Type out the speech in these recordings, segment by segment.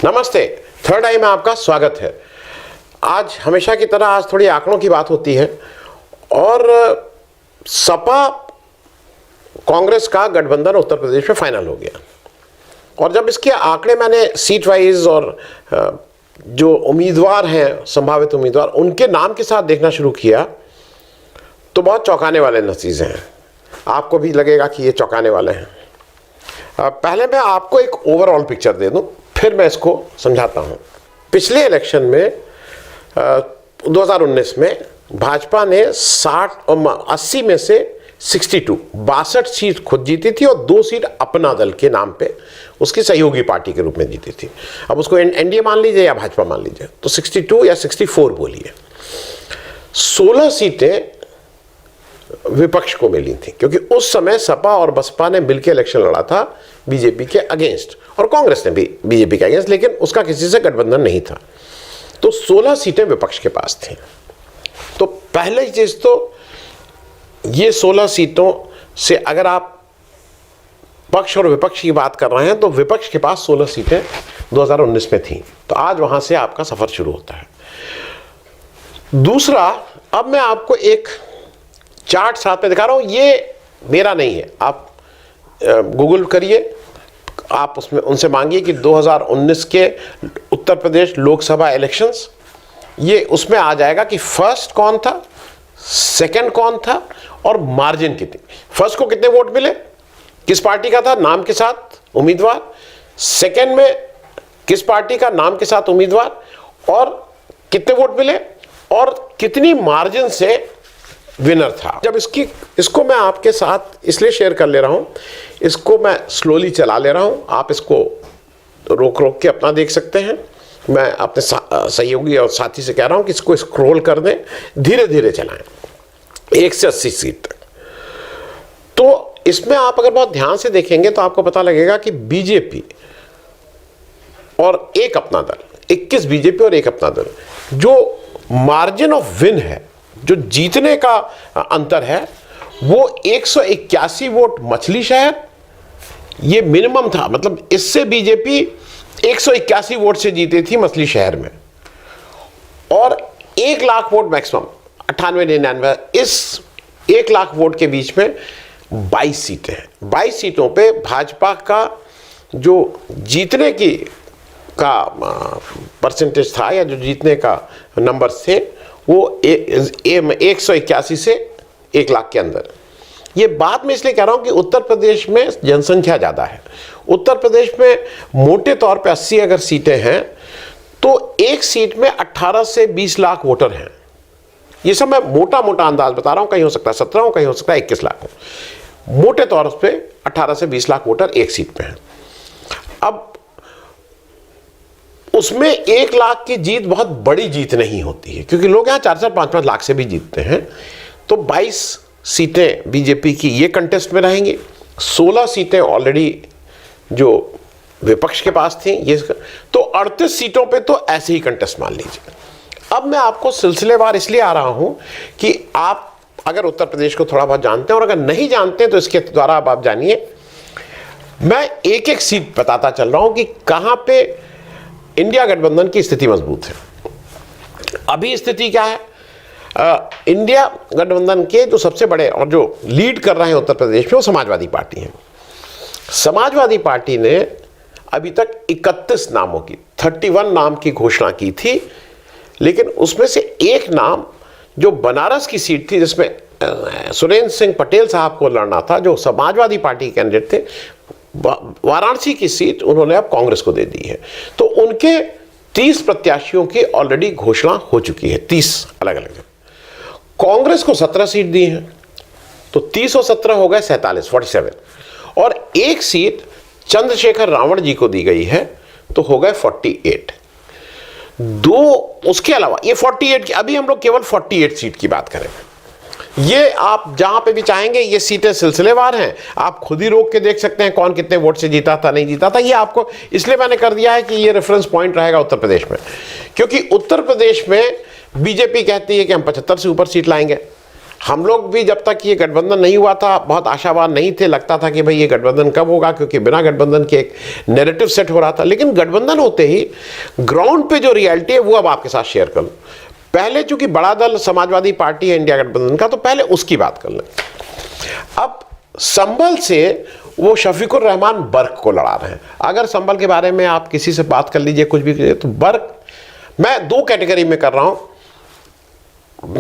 नमस्ते, थर्ड आई में आपका स्वागत है। आज हमेशा की तरह आज थोड़ी आंकड़ों की बात होती है और सपा कांग्रेस का गठबंधन उत्तर प्रदेश में फाइनल हो गया। और जब इसके आंकड़े मैंने सीट वाइज और जो उम्मीदवार हैं, संभावित उम्मीदवार, उनके नाम के साथ देखना शुरू किया तो बहुत चौंकाने वाले नतीजे हैं। आपको भी लगेगा कि ये चौंकाने वाले हैं। पहले मैं आपको एक ओवरऑल पिक्चर दे दूं, फिर मैं इसको समझाता हूं। पिछले इलेक्शन में 2019 में भाजपा ने 80 में से 62 सीट खुद जीती थी और 2 सीट अपना दल के नाम पे उसकी सहयोगी पार्टी के रूप में जीती थी। अब उसको एनडीए मान लीजिए या भाजपा मान लीजिए, तो 62 या 64 बोलिए। 16 सीटें विपक्ष को मिली थी क्योंकि उस समय सपा और बसपा ने मिलकर इलेक्शन लड़ा था बीजेपी के अगेंस्ट, और कांग्रेस ने भी बीजेपी के अगेंस्ट, लेकिन उसका किसी से गठबंधन नहीं था। तो 16 सीटें विपक्ष के पास थी। तो पहली चीज तो ये 16 सीटों से अगर आप पक्ष और विपक्ष की बात कर रहे हैं तो विपक्ष के पास 16 सीटें 2019 में थी। तो आज वहां से आपका सफर शुरू होता है। दूसरा, अब मैं आपको एक चार्ट साथ में दिखा रहा हूं। ये मेरा नहीं है, आप गूगल करिए, आप उसमें उनसे मांगिए कि 2019 के उत्तर प्रदेश लोकसभा इलेक्शंस, ये उसमें आ जाएगा कि फर्स्ट कौन था, सेकंड कौन था और मार्जिन कितनी। फर्स्ट को कितने वोट मिले, किस पार्टी का था नाम के साथ उम्मीदवार, सेकंड में किस पार्टी का नाम के साथ उम्मीदवार और कितने वोट मिले और कितनी मार्जिन से विनर था। जब इसको मैं आपके साथ इसलिए शेयर कर ले रहा हूं, इसको मैं स्लोली चला ले रहा हूं, आप इसको रोक रोक के अपना देख सकते हैं। मैं अपने सहयोगी और साथी से कह रहा हूं कि इसको स्क्रॉल कर दें, धीरे धीरे चलाएं 1 से 80 सीट तक। तो इसमें आप अगर बहुत ध्यान से देखेंगे तो आपको पता लगेगा कि बीजेपी और एक अपना दल, 21 बीजेपी और एक अपना दल, जो मार्जिन ऑफ विन है, जो जीतने का अंतर है, वो 181 वोट मछली शहर, ये मिनिमम था। मतलब इससे बीजेपी 181 वोट से जीती थी मछली शहर में, और 1 लाख वोट मैक्सिमम 98-99। इस 1 लाख वोट के बीच में 22 सीटें हैं। 22 सीटों पे भाजपा का जो जीतने की का परसेंटेज था या जो जीतने का नंबर थे वो 181 से 1 लाख के अंदर। ये बात मैं इसलिए कह रहा हूं कि उत्तर प्रदेश में जनसंख्या ज़्यादा है। उत्तर प्रदेश में मोटे तौर पे 80 अगर सीटें हैं तो एक सीट में 18 से 20 लाख वोटर हैं। ये सब मैं मोटा मोटा अंदाज बता रहा हूं, कहीं हो सकता है 17 हो, कहीं हो सकता है 21 लाख हो। मोटे तौर पे 18 से 20 लाख वोटर एक सीट पे हैं। अब उसमें 1 लाख की जीत बहुत बड़ी जीत नहीं होती है क्योंकि लोग यहाँ 4-4, 5-5 लाख से भी जीतते हैं। तो 22 सीटें बीजेपी की ये कंटेस्ट में रहेंगी। 16 सीटें ऑलरेडी जो विपक्ष के पास थी, ये तो 38 सीटों पे तो ऐसे ही कंटेस्ट मान लीजिए। अब मैं आपको सिलसिलेवार इसलिए आ रहा हूं कि आप अगर उत्तर प्रदेश को थोड़ा बहुत जानते हैं और अगर नहीं जानते तो इसके द्वारा अब आप जानिए। मैं एक एक सीट बताता चल रहा हूं कि कहां पे इंडिया गठबंधन की स्थिति मजबूत है। अभी स्थिति क्या है? इंडिया गठबंधन के जो सबसे बड़े और जो लीड कर रहे हैं उत्तर प्रदेश में वो समाजवादी पार्टी है। समाजवादी पार्टी ने अभी तक 31 नामों की 31 नाम की घोषणा की थी, लेकिन उसमें से एक नाम जो बनारस की सीट थी जिसमें सुरेंद्र सिंह पटेल साहब को लड़ना था, जो समाजवादी पार्टी के कैंडिडेट थे, वाराणसी की सीट उन्होंने अब कांग्रेस को दे दी है। तो उनके 30 प्रत्याशियों की ऑलरेडी घोषणा हो चुकी है, 30 अलग अलग। कांग्रेस को 17 सीट दी है, तो 30 और 17 हो गए 47 और एक सीट चंद्रशेखर रावण जी को दी गई है, तो हो गए 48। दो उसके अलावा ये 48 की, अभी हम लोग केवल 48 सीट की बात करेंगे। ये आप जहां पे भी चाहेंगे, ये सीटें सिलसिलेवार हैं, आप खुद ही रोक के देख सकते हैं कौन कितने वोट से जीता था, नहीं जीता था। ये आपको इसलिए मैंने कर दिया है कि ये रेफरेंस पॉइंट रहेगा उत्तर प्रदेश में, क्योंकि उत्तर प्रदेश में बीजेपी कहती है कि हम 75 से ऊपर सीट लाएंगे, हम लोग भी जब तक ये गठबंधन नहीं हुआ था बहुत आशावान नहीं थे, लगता था कि भाई ये गठबंधन कब होगा, क्योंकि बिना गठबंधन के एक नैरेटिव सेट हो रहा था। लेकिन गठबंधन होते ही ग्राउंड पे जो रियलिटी है वो अब आपके साथ शेयर कर लूं। पहले चूंकि बड़ा दल समाजवादी पार्टी है इंडिया गठबंधन का, तो पहले उसकी बात कर लें। अब संभल से वो शफीकुर रहमान बर्क को लड़ा रहे हैं। अगर संभल के बारे में आप किसी से बात कर लीजिए, कुछ भी कीजिए, तो बर्क मैं दो कैटेगरी में कर रहा हूं।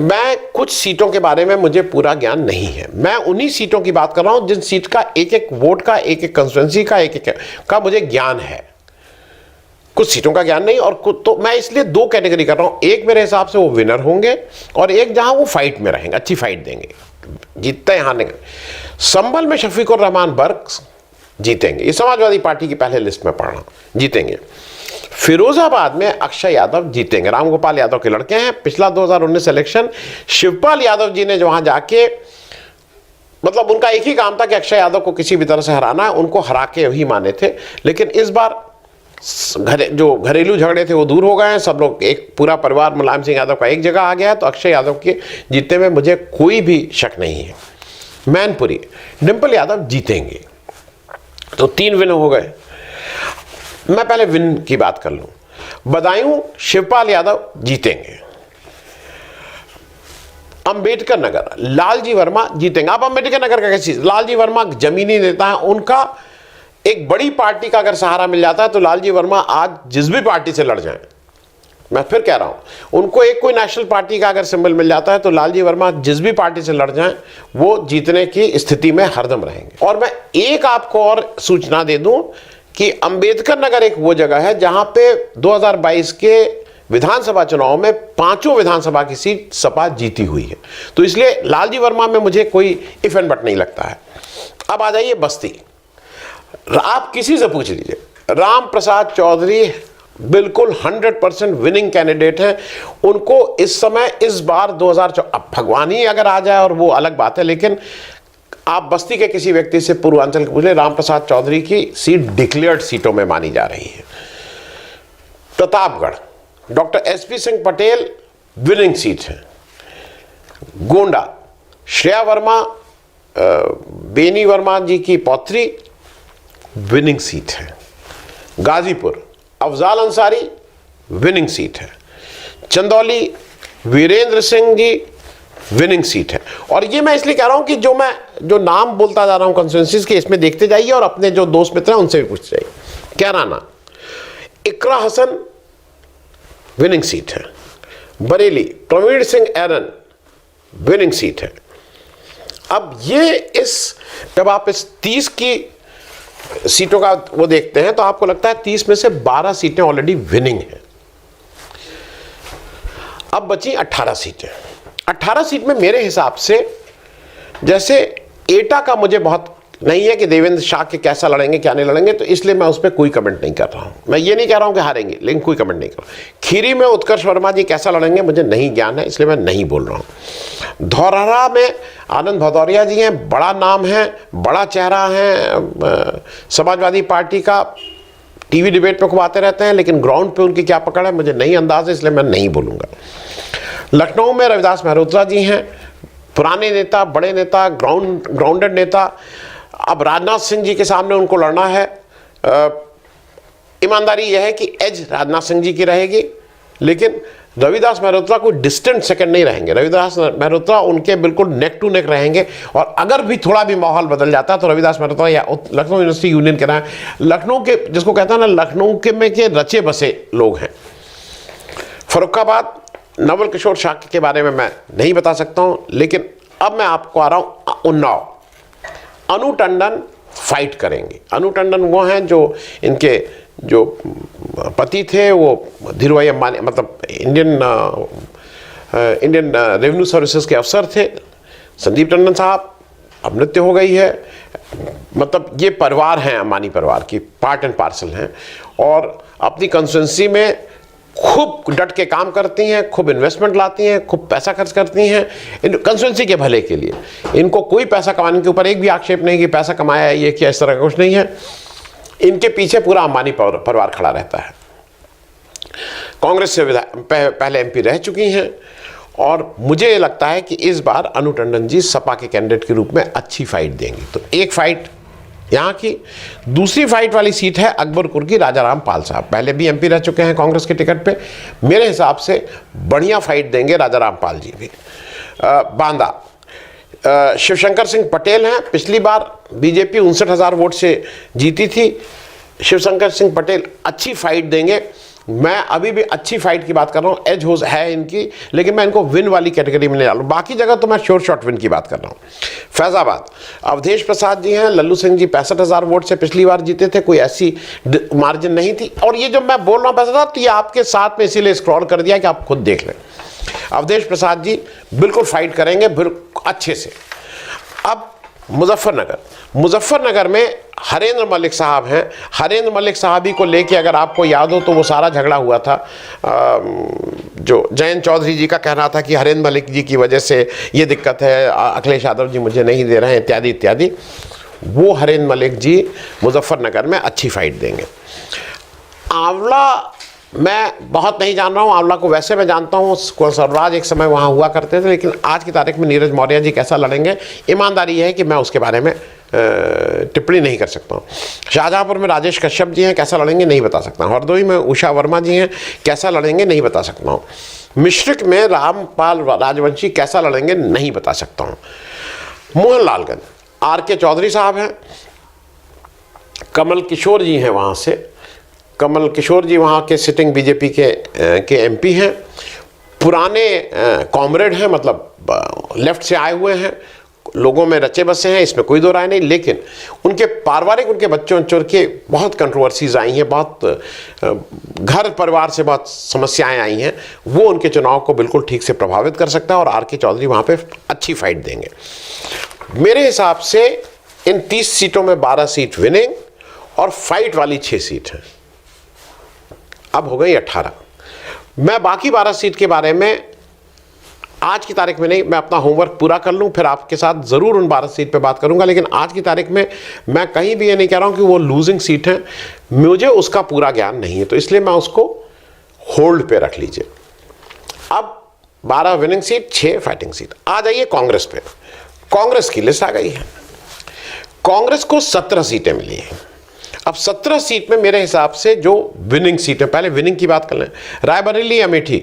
मैं कुछ सीटों के बारे में मुझे पूरा ज्ञान नहीं है, मैं उन्हीं सीटों की बात कर रहा हूं जिन सीट का एक एक वोट का, एक एक कंस्टिट्यूंसी का, एक एक का मुझे ज्ञान है। कुछ सीटों का ज्ञान नहीं, और कुछ तो मैं इसलिए दो कैटेगरी कर रहा हूं। एक मेरे हिसाब से वो विनर होंगे और एक जहां वो फाइट में रहेंगे, अच्छी फाइट देंगे, जीतते यहां नहीं। संभल में शफीकुर रहमान बर्क जीतेंगे, ये समाजवादी पार्टी की पहले लिस्ट में पढ़ रहा हूं, जीतेंगे। फिरोजाबाद में अक्षय यादव जीतेंगे, रामगोपाल यादव के लड़के हैं। पिछला 2019 इलेक्शन शिवपाल यादव जी ने वहां जाके, मतलब उनका एक ही काम था कि अक्षय यादव को किसी भी तरह से हराना है, उनको हरा के ही माने थे। लेकिन इस बार जो घरेलू झगड़े थे वो दूर हो गए हैं, सब लोग, एक पूरा परिवार मुलायम सिंह यादव का एक जगह आ गया है, तो अक्षय यादव के जीतने में मुझे कोई भी शक नहीं है। मैनपुरी डिंपल यादव जीतेंगे, तो 3 विन हो गए। मैं पहले विन की बात कर लूं। बदायूं शिवपाल यादव जीतेंगे। अंबेडकर नगर लालजी वर्मा जीतेंगे। आप अंबेडकर नगर का कैसी, लालजी वर्मा जमीनी नेता है, उनका एक बड़ी पार्टी का अगर सहारा मिल जाता है तो लालजी वर्मा आज जिस भी पार्टी से लड़ जाएं, मैं फिर कह रहा हूं, उनको एक कोई नेशनल पार्टी का अगर सिंबल मिल जाता है तो लालजी वर्मा जिस भी पार्टी से लड़ जाएं वो जीतने की स्थिति में हरदम रहेंगे। और मैं एक आपको और सूचना दे दूं कि अंबेडकर नगर एक वो जगह है जहां पे 2022 के विधानसभा चुनाव में 5 विधानसभा की सीट सपा जीती हुई है, तो इसलिए लालजी वर्मा में मुझे कोई इफ एंड बट नहीं लगता है। अब आ जाइए बस्ती। आप किसी से पूछ लीजिए, राम प्रसाद चौधरी बिल्कुल 100% विनिंग कैंडिडेट हैं। उनको इस समय, इस बार 2024, अब भगवान ही अगर आ जाए और वो अलग बात है, लेकिन आप बस्ती के किसी व्यक्ति से पूर्वांचल के पूछ ले, राम प्रसाद चौधरी की सीट डिक्लेयर्ड सीटों में मानी जा रही है। Pratapgarh doctor SP Singh Patel winning seat है। गोंडा श्रेया वर्मा, बेनी वर्मा जी की पौत्री, विनिंग सीट है। गाजीपुर अफजाल अंसारी विनिंग सीट है। चंदौली वीरेंद्र सिंह जी विनिंग सीट है। और ये मैं इसलिए कह रहा हूं कि जो नाम बोलता जा रहा हूं कंस्टिट्यूंसीज के, इसमें देखते जाइए और अपने जो दोस्त मित्र हैं उनसे भी पूछते जाइए। कैराना इकरा हसन विनिंग सीट है। बरेली प्रवीण सिंह एरन विनिंग सीट है। अब ये जब आप इस 30 की सीटों का वो देखते हैं तो आपको लगता है 30 में से 12 सीटें ऑलरेडी विनिंग हैं। अब बची 18 सीटें। 18 सीट में मेरे हिसाब से, जैसे एटा का मुझे बहुत नहीं है कि देवेंद्र शाह के कैसा लड़ेंगे क्या नहीं लड़ेंगे, तो इसलिए मैं उस पर कोई कमेंट नहीं कर रहा हूं। मैं ये नहीं कह रहा हूं कि हारेंगे, लेकिन कोई कमेंट नहीं कर रहा हूं। खीरी में उत्कर्ष वर्मा जी कैसा लड़ेंगे मुझे नहीं ज्ञान है, इसलिए मैं नहीं बोल रहा हूं। धौरहरा में आनंद भदौरिया जी हैं, बड़ा नाम है, बड़ा चेहरा है, समाजवादी पार्टी का, टीवी डिबेट में खूब आते रहते हैं, लेकिन ग्राउंड पे उनकी क्या पकड़ है मुझे नहीं अंदाज है, इसलिए मैं नहीं बोलूंगा। लखनऊ में रविदास मेहरोत्रा जी हैं, पुराने नेता, बड़े नेता, ग्राउंडेड नेता। अब राजनाथ सिंह जी के सामने उनको लड़ना है। ईमानदारी यह है कि एज राजनाथ सिंह जी की रहेगी, लेकिन रविदास मेहरोत्रा कोई डिस्टेंट सेकंड नहीं रहेंगे। रविदास मेहरोत्रा उनके बिल्कुल नेक टू नेक रहेंगे। और अगर भी थोड़ा भी माहौल बदल जाता है तो रविदास मेहरोत्रा या लखनऊ यूनिवर्सिटी यूनियन के नाम, लखनऊ के, जिसको कहता है ना, लखनऊ के में के रचे बसे लोग हैं। फर्रुखाबाद नवल किशोर शाक्य के बारे में मैं नहीं बता सकता हूं, लेकिन अब मैं आपको आ रहा हूं उन्नाव। अनु टंडन फाइट करेंगे। अनु टंडन वो हैं जो इनके जो पति थे वो धीरूभाई अंबानी, मतलब इंडियन रेवेन्यू सर्विसेज के अफसर थे। संदीप टंडन साहब, अब मृत्यु हो गई है। मतलब ये परिवार हैं, अंबानी परिवार की पार्ट एंड पार्सल हैं, और अपनी कंस्टिट्यूंसी में खूब डट के काम करती हैं, खूब इन्वेस्टमेंट लाती हैं, खूब पैसा खर्च करती हैं कंस्टिट्यूंसी के भले के लिए। इनको कोई पैसा कमाने के ऊपर एक भी आक्षेप नहीं कि पैसा कमाया है ये किया, इस तरह का कुछ नहीं है। इनके पीछे पूरा अंबानी परिवार खड़ा रहता है। कांग्रेस से पहले एमपी रह चुकी हैं और मुझे लगता है कि इस बार अनु टंडन जी सपा के कैंडिडेट के रूप में अच्छी फाइट देंगे। तो एक फाइट यहाँ की। दूसरी फाइट वाली सीट है अकबरपुर की, राजा राम पाल साहब पहले भी एमपी रह चुके हैं कांग्रेस के टिकट पे। मेरे हिसाब से बढ़िया फाइट देंगे राजा राम पाल जी भी। बांदा शिवशंकर सिंह पटेल हैं, पिछली बार बीजेपी 59,000 वोट से जीती थी। शिवशंकर सिंह पटेल अच्छी फाइट देंगे। मैं अभी भी अच्छी फाइट की बात कर रहा हूँ, एज होज है इनकी, लेकिन मैं इनको विन वाली कैटेगरी में नहीं डालूँ। बाकी जगह तो मैं श्योर शॉट विन की बात कर रहा हूँ। फैजाबाद अवधेश प्रसाद जी हैं, लल्लू सिंह जी 65,000 वोट से पिछली बार जीते थे, कोई ऐसी मार्जिन नहीं थी। और ये जो मैं बोल रहा हूँ फैजाबाद, तो ये आपके साथ में इसीलिए स्क्रॉल कर दिया कि आप खुद देख लें। अवधेश प्रसाद जी बिल्कुल फाइट करेंगे अच्छे से। अब मुजफ्फरनगर में हरेंद्र मलिक साहब हैं। हरेंद्र मलिक साहब ही को लेके अगर आपको याद हो तो वो सारा झगड़ा हुआ था, जो जयंत चौधरी जी का कहना था कि हरेंद्र मलिक जी की वजह से ये दिक्कत है, अखिलेश यादव जी मुझे नहीं दे रहे हैं, इत्यादि इत्यादि। वो हरेंद्र मलिक जी मुजफ्फरनगर में अच्छी फाइट देंगे। आंवला मैं बहुत नहीं जान रहा हूँ, आंवला को वैसे मैं जानता हूँ, सर्वराज एक समय वहाँ हुआ करते थे, लेकिन आज की तारीख में नीरज मौर्य जी कैसा लड़ेंगे, ईमानदारी है कि मैं उसके बारे में टिप्पणी नहीं कर सकता हूँ। शाहजहाँपुर में राजेश कश्यप जी हैं, कैसा लड़ेंगे नहीं बता सकता हूँ। हरदोई में उषा वर्मा जी हैं, कैसा लड़ेंगे नहीं बता सकता हूँ। मिश्रिक में रामपाल राजवंशी कैसा लड़ेंगे नहीं बता सकता हूँ। मोहनलालगंज RK चौधरी साहब हैं, कमल किशोर जी हैं वहाँ से, कमल किशोर जी वहाँ के सिटिंग बीजेपी के MP हैं, पुराने कॉमरेड हैं, मतलब लेफ्ट से आए हुए हैं, लोगों में रचे बसे हैं, इसमें कोई दो राय नहीं। लेकिन उनके पारिवारिक, उनके बच्चों के बहुत कंट्रोवर्सीज आई हैं, बहुत घर परिवार से बहुत समस्याएं आई हैं, वो उनके चुनाव को बिल्कुल ठीक से प्रभावित कर सकता है और RK चौधरी वहाँ पे अच्छी फाइट देंगे। मेरे हिसाब से इन 30 सीटों में 12 सीट विनिंग और फाइट वाली 6 सीट हैं। अब हो गई 18। मैं बाकी 12 सीट के बारे में आज की तारीख में नहीं, मैं अपना होमवर्क पूरा कर लूं, फिर आपके साथ ज़रूर उन 12 सीट पे बात करूंगा। लेकिन आज की तारीख में मैं कहीं भी ये नहीं कह रहा हूं कि वो लूजिंग सीट है, मुझे उसका पूरा ज्ञान नहीं है, तो इसलिए मैं उसको होल्ड पे रख लीजिए। अब 12 विनिंग सीट, 6 फाइटिंग सीट। आ जाइए कांग्रेस पे। कांग्रेस की लिस्ट आ गई है। कांग्रेस को 17 सीटें मिली हैं। अब 17 सीट में मेरे हिसाब से जो विनिंग सीट है, पहले विनिंग की बात कर लें। रायबरेली, अमेठी,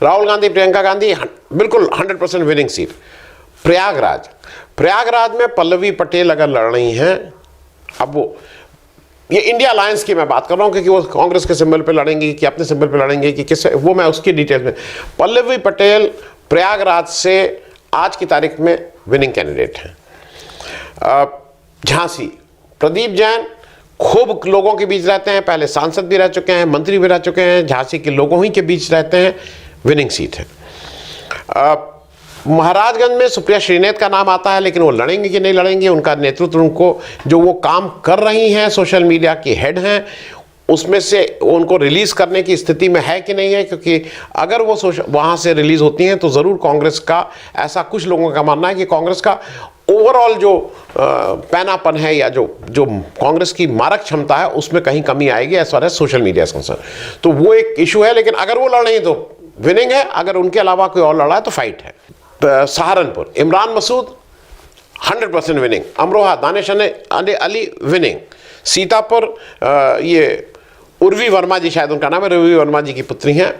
राहुल गांधी, प्रियंका गांधी बिल्कुल 100% विनिंग सीट। प्रयागराज में पल्लवी पटेल अगर लड़ रही हैं, अब वो ये इंडिया अलायंस की मैं बात कर रहा हूँ, क्योंकि वो कांग्रेस के सिंबल पे लड़ेंगी कि अपने सिंबल पे लड़ेंगे कि किस, वो मैं उसकी डिटेल में। पल्लवी पटेल प्रयागराज से आज की तारीख में विनिंग कैंडिडेट हैं। झांसी, प्रदीप जैन खूब लोगों के बीच रहते हैं, पहले सांसद भी रह चुके हैं, मंत्री भी रह चुके हैं, झांसी के लोगों ही के बीच रहते हैं, विनिंग सीट है। महाराजगंज में सुप्रिया श्रीनेत का नाम आता है, लेकिन वो लड़ेंगे कि नहीं लड़ेंगे, उनका नेतृत्व, उनको जो वो काम कर रही हैं, सोशल मीडिया की हेड हैं, उसमें से उनको रिलीज करने की स्थिति में है कि नहीं है, क्योंकि अगर वो वहाँ से रिलीज होती हैं तो ज़रूर कांग्रेस का, ऐसा कुछ लोगों का मानना है कि कांग्रेस का ओवरऑल जो पैनापन है या जो कांग्रेस की मारक क्षमता है उसमें कहीं कमी आएगी as far as social media concern. तो वो एक इशू है, लेकिन अगर वो लड़ रही है तो विनिंग है, अगर उनके अलावा कोई और लड़ा है तो फाइट है। सहारनपुर, इमरान मसूद 100% विनिंग। अमरोहा, दानिश अली विनिंग। सीतापुर, ये उर्वी वर्मा जी, शायद उनका नाम है, रवि वर्मा जी की पुत्री हैं।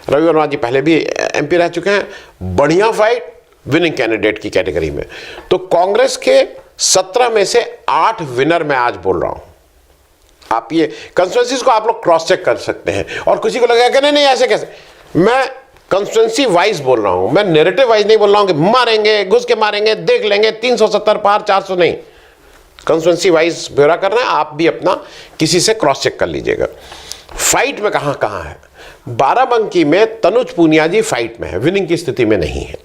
रवि वर्मा जी पहले भी MP रह चुके हैं। बढ़िया फाइट विनिंग कैंडिडेट की कैटेगरी में। तो कांग्रेस के 17 में से 8 विनर मैं आज बोल रहा हूं। आप ये कंस्टिट्यूएंसीज को आप लोग क्रॉस चेक कर सकते हैं, और किसी को लगेगा कि नहीं ऐसे कैसे, मैं कंस्टिट्यूएंसी वाइज बोल रहा हूं, मैं नैरेटिव वाइज नहीं बोल रहा हूं कि मारेंगे, घुस के मारेंगे, देख लेंगे 370 पार 400 नहीं। कंस्टिट्यूएंसी वाइज ब्यौरा करना है, आप भी अपना किसी से क्रॉस चेक कर लीजिएगा। फाइट में कहां है। बाराबंकी में तनुज पूनिया जी फाइट में है, विनिंग की स्थिति में नहीं है।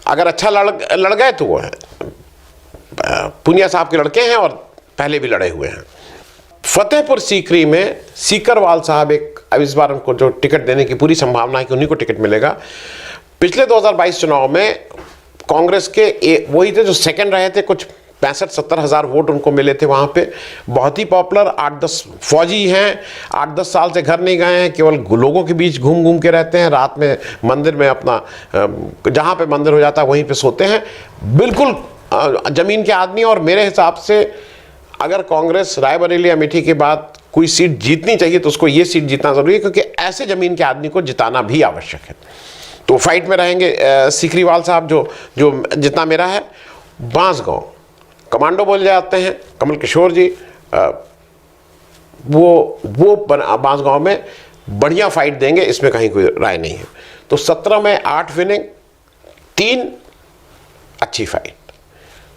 अगर अच्छा लड़ गए तो वो है, पूनिया साहब के लड़के हैं और पहले भी लड़े हुए हैं। फतेहपुर सीकरी में सीकरवाल साहब अब इस बार उनको जो टिकट देने की पूरी संभावना है कि उन्हीं को टिकट मिलेगा। पिछले 2022 चुनाव में कांग्रेस के वही थे जो सेकंड रहे थे, कुछ 65-70 हज़ार वोट उनको मिले थे वहाँ पे, बहुत ही पॉपुलर। 8-10 फौजी हैं, 8-10 साल से घर नहीं गए हैं, केवल लोगों के बीच घूम घूम के रहते हैं, रात में मंदिर में अपना जहाँ पे मंदिर हो जाता है वहीं पे सोते हैं, बिल्कुल ज़मीन के आदमी। और मेरे हिसाब से अगर कांग्रेस रायबरेली अमेठी के बाद कोई सीट जीतनी चाहिए तो उसको ये सीट जीतना ज़रूरी है, क्योंकि ऐसे ज़मीन के आदमी को जिताना भी आवश्यक है। तो फाइट में रहेंगे सीकरीवाल साहब, जो जितना मेरा है। बांसगांव कमांडो बोले जाते हैं कमल किशोर जी, वो बांसगांव में बढ़िया फाइट देंगे, इसमें कहीं कोई राय नहीं है। तो 17 में 8 विनिंग, 3 अच्छी फाइट,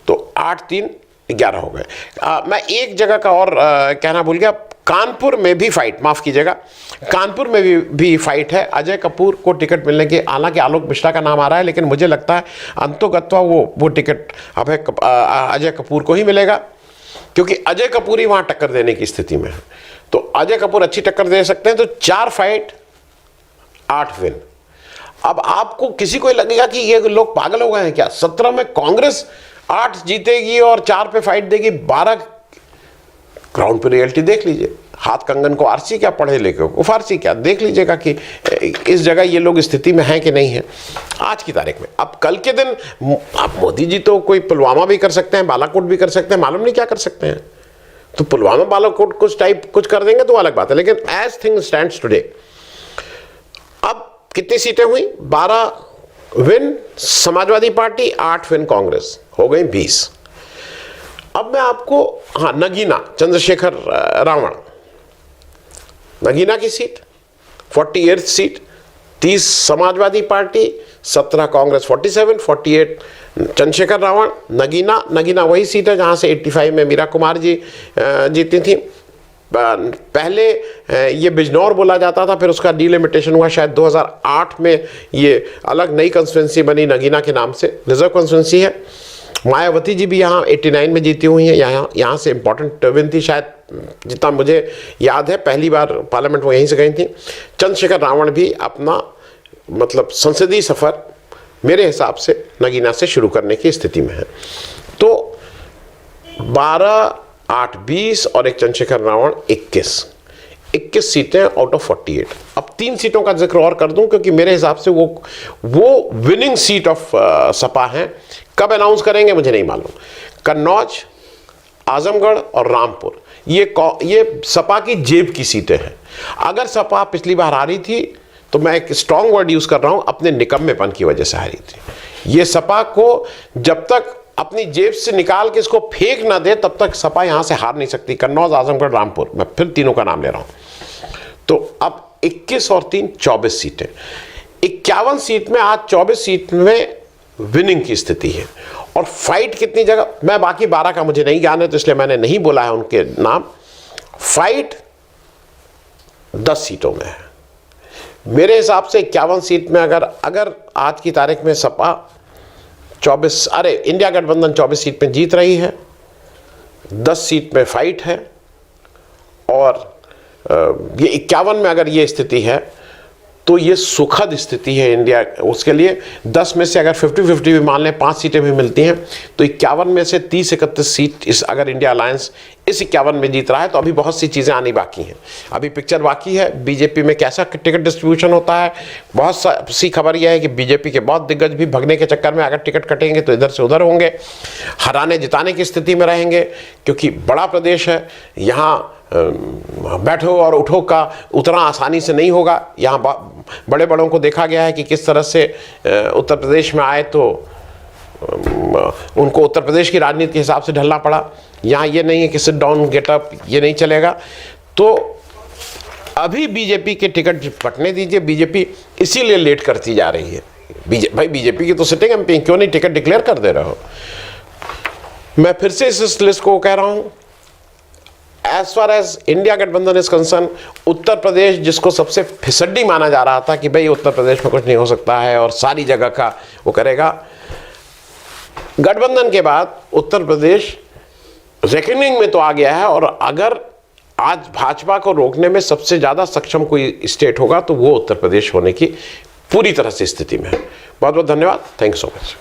तो 8-3-11 हो गए। मैं एक जगह का और कहना भूल गया, कानपुर में भी फाइट, माफ़ कीजिएगा, कानपुर में भी फाइट है। अजय कपूर को टिकट मिलने के, हालांकि आलोक मिश्रा का नाम आ रहा है, लेकिन मुझे लगता है अंतोगत्वा वो टिकट अजय कपूर को ही मिलेगा, क्योंकि अजय कपूर ही वहाँ टक्कर देने की स्थिति में है। तो अजय कपूर अच्छी टक्कर दे सकते हैं। तो 4 फाइट 8 विन। अब आपको किसी को लगेगा कि ये लोग पागल हो गए हैं क्या, 17 में कांग्रेस 8 जीतेगी और 4 पे फाइट देगी, 12 ग्राउंड पे रियलिटी देख लीजिए। हाथ कंगन को आरसी क्या, पढ़े लिखे को फारसी क्या, देख लीजिएगा कि इस जगह ये लोग स्थिति में हैं कि नहीं है आज की तारीख में। अब कल के दिन आप मोदी जी तो कोई पुलवामा भी कर सकते हैं, बालाकोट भी कर सकते हैं, मालूम नहीं क्या कर सकते हैं। तो पुलवामा बालाकोट कुछ कर देंगे तो अलग बात है, लेकिन एज थिंग स्टैंड्स टुडे, अब कितनी सीटें हुई, 12 win Samajwadi party, 8 win Congress, हो गई 20। अब मैं आपको, हाँ, नगीना चंद्रशेखर रावण, नगीना की seat 48 seat, 30 Samajwadi Party, 17 Congress, 47 Chandrashekhar Ravan. Nagina वही सीट है जहाँ से 85 में मीरा कुमार जी जीती थी। पहले ये बिजनौर बोला जाता था, फिर उसका डिलिमिटेशन हुआ, शायद 2008 में ये अलग नई कंस्टिट्यूंसी बनी नगीना के नाम से, रिजर्व कंस्टिट्यूंसी है। मायावती जी भी यहाँ 89 में जीती हुई हैं, यहाँ से इम्पॉर्टेंट विन थी, शायद जितना मुझे याद है पहली बार पार्लियामेंट वो यहीं से गई थी। चंद्रशेखर रावण भी अपना मतलब संसदीय सफ़र मेरे हिसाब से नगीना से शुरू करने की स्थिति में है। तो 12, 8, 20 और एक चंद्रशेखर रावण 21 सीटें आउट ऑफ 48। अब 3 सीटों का जिक्र और कर दूं, क्योंकि मेरे हिसाब से वो विनिंग सीट ऑफ सपा हैं। कब अनाउंस करेंगे मुझे नहीं मालूम। कन्नौज, आजमगढ़ और रामपुर, ये सपा की जेब की सीटें हैं। अगर सपा पिछली बार हारी थी तो मैं एक स्ट्रॉन्ग वर्ड यूज कर रहा हूं, अपने निकम्मेपन की वजह से हारी थी। ये सपा को जब तक अपनी जेब से निकाल के इसको फेंक ना दे तब तक सपा यहां से हार नहीं सकती। कन्नौज, आजमगढ़, रामपुर, मैं फिर तीनों का नाम ले रहा हूं। तो अब 21 और 3 24 सीटें, 51 सीट में आज 24 सीट में विनिंग की स्थिति है। और फाइट कितनी जगह, मैं बाकी 12 का मुझे नहीं ज्ञान है तो इसलिए मैंने नहीं बोला है उनके नाम। फाइट 10 सीटों में है मेरे हिसाब से। 51 सीट में अगर आज की तारीख में सपा 24, इंडिया गठबंधन 24 सीट में जीत रही है, 10 सीट में फाइट है, और ये 51 में अगर ये स्थिति है तो ये सुखद स्थिति है इंडिया उसके लिए। 10 में से अगर 50-50 भी मान लें, 5 सीटें भी मिलती हैं, तो 51 में से 30-31 सीट अगर इंडिया अलायंस इस 51 में जीत रहा है तो अभी बहुत सी चीज़ें आनी बाकी हैं। अभी पिक्चर बाकी है, बीजेपी में कैसा टिकट डिस्ट्रीब्यूशन होता है। बहुत सी खबर यह है कि बीजेपी के बहुत दिग्गज भी भगने के चक्कर में अगर टिकट कटेंगे तो इधर से उधर होंगे, हराने जिताने की स्थिति में रहेंगे, क्योंकि बड़ा प्रदेश है। यहाँ बैठो और उठो का उतना आसानी से नहीं होगा। यहाँ बड़े बड़ों को देखा गया है कि किस तरह से उत्तर प्रदेश में आए तो उनको उत्तर प्रदेश की राजनीति के हिसाब से ढलना पड़ा। यहाँ ये नहीं है कि सिट डाउन गेट अप, ये नहीं चलेगा। तो अभी बीजेपी के टिकट बंटने दीजिए। बीजेपी इसीलिए लेट करती जा रही है। भाई बीजेपी की तो सिटिंग एमपी, क्यों नहीं टिकट डिक्लेयर कर दे रहे हो। मैं फिर से इस लिस्ट को कह रहा हूँ, एज फार एज इंडिया गठबंधन इज कंसर्न, उत्तर प्रदेश जिसको सबसे फिसड्डी माना जा रहा था कि भाई उत्तर प्रदेश में कुछ नहीं हो सकता है और सारी जगह का वो करेगा, गठबंधन के बाद उत्तर प्रदेश रेकनिंग में तो आ गया है। और अगर आज भाजपा को रोकने में सबसे ज़्यादा सक्षम कोई स्टेट होगा तो वो उत्तर प्रदेश होने की पूरी तरह से स्थिति में है। बहुत बहुत धन्यवाद। Thank you so much.